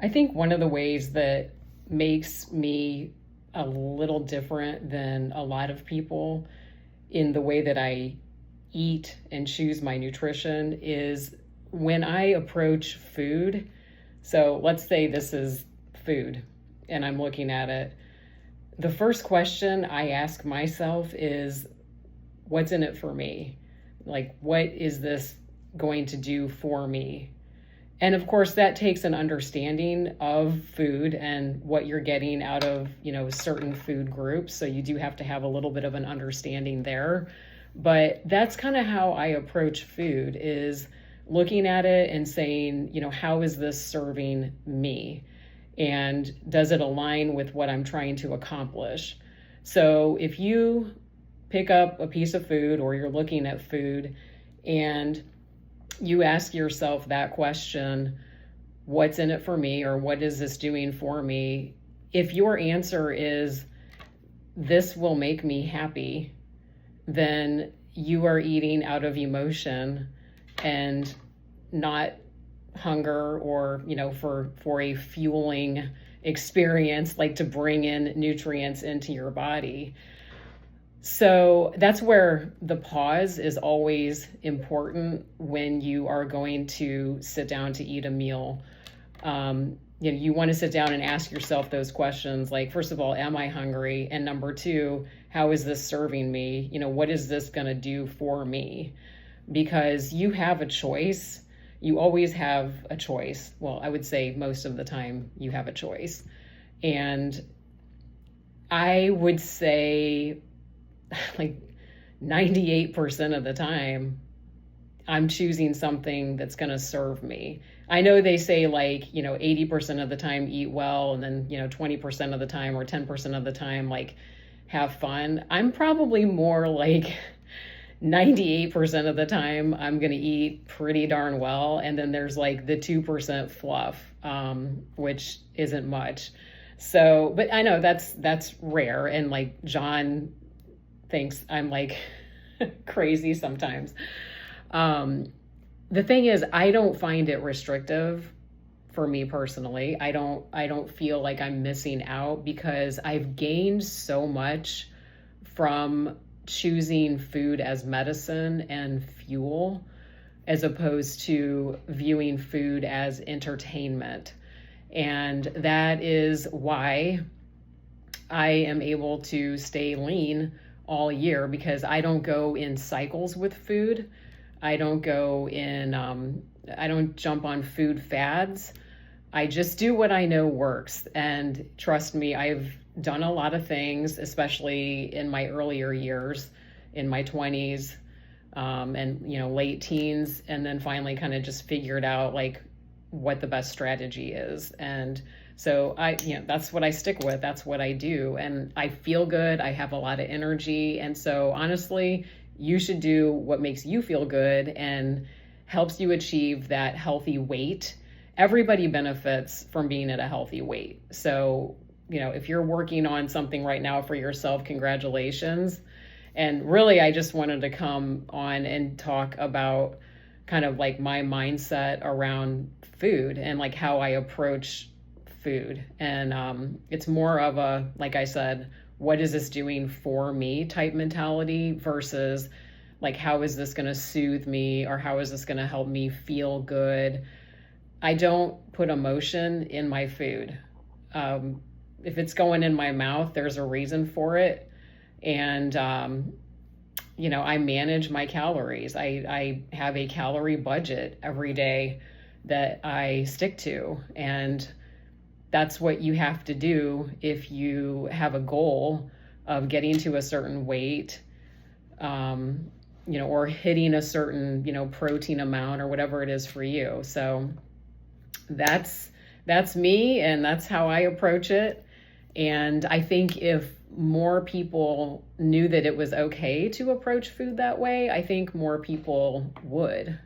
I think one of the ways that makes me a little different than a lot of people in the way that I eat and choose my nutrition is when I approach food. So let's say this is food and I'm looking at it. The first question I ask myself is, what's in it for me? Like, what is this going to do for me? And of course, that takes an understanding of food and what you're getting out of, certain food groups. So you do have to have a little bit of an understanding there. But that's kind of how I approach food, is looking at it and saying, how is this serving me? And does it align with what I'm trying to accomplish? So if you pick up a piece of food or you're looking at food and you ask yourself that question, what's in it for me, or what is this doing for me? If your answer is, this will make me happy, then you are eating out of emotion and not hunger, or, for a fueling experience, like to bring in nutrients into your body. So that's where the pause is always important when you are going to sit down to eat a meal. You want to sit down and ask yourself those questions, like, first of all, am I hungry? And number two, how is this serving me? What is this going to do for me? Because you have a choice. You always have a choice. Well, I would say most of the time you have a choice. And I would say, like 98% of the time, I'm choosing something that's going to serve me. I know they say 80% of the time eat well, and then, 20% of the time or 10% of the time, have fun. I'm probably more like 98% of the time I'm going to eat pretty darn well. And then there's the 2% fluff, which isn't much. So, but I know that's rare. And John thinks I'm crazy sometimes. The thing is, I don't find it restrictive for me personally. I don't feel like I'm missing out, because I've gained so much from choosing food as medicine and fuel, as opposed to viewing food as entertainment. And that is why I am able to stay lean all year, because I don't go in cycles with food. I don't jump on food fads. I just do what I know works. And trust me, I've done a lot of things, especially in my earlier years, in my 20s, and, late teens. And then finally kind of just figured out what the best strategy is. And so that's what I stick with. That's what I do. And I feel good. I have a lot of energy. And so honestly, you should do what makes you feel good and helps you achieve that healthy weight. Everybody benefits from being at a healthy weight. So, if you're working on something right now for yourself, congratulations. And really, I just wanted to come on and talk about kind of my mindset around food and how I approach food. And it's more of a, like I said, what is this doing for me type mentality versus how is this going to soothe me, or how is this going to help me feel good? I don't put emotion in my food. If it's going in my mouth, there's a reason for it. And, I manage my calories. I have a calorie budget every day that I stick to. And that's what you have to do if you have a goal of getting to a certain weight, or hitting a certain, protein amount or whatever it is for you. So that's me, and that's how I approach it. And I think if more people knew that it was okay to approach food that way, I think more people would.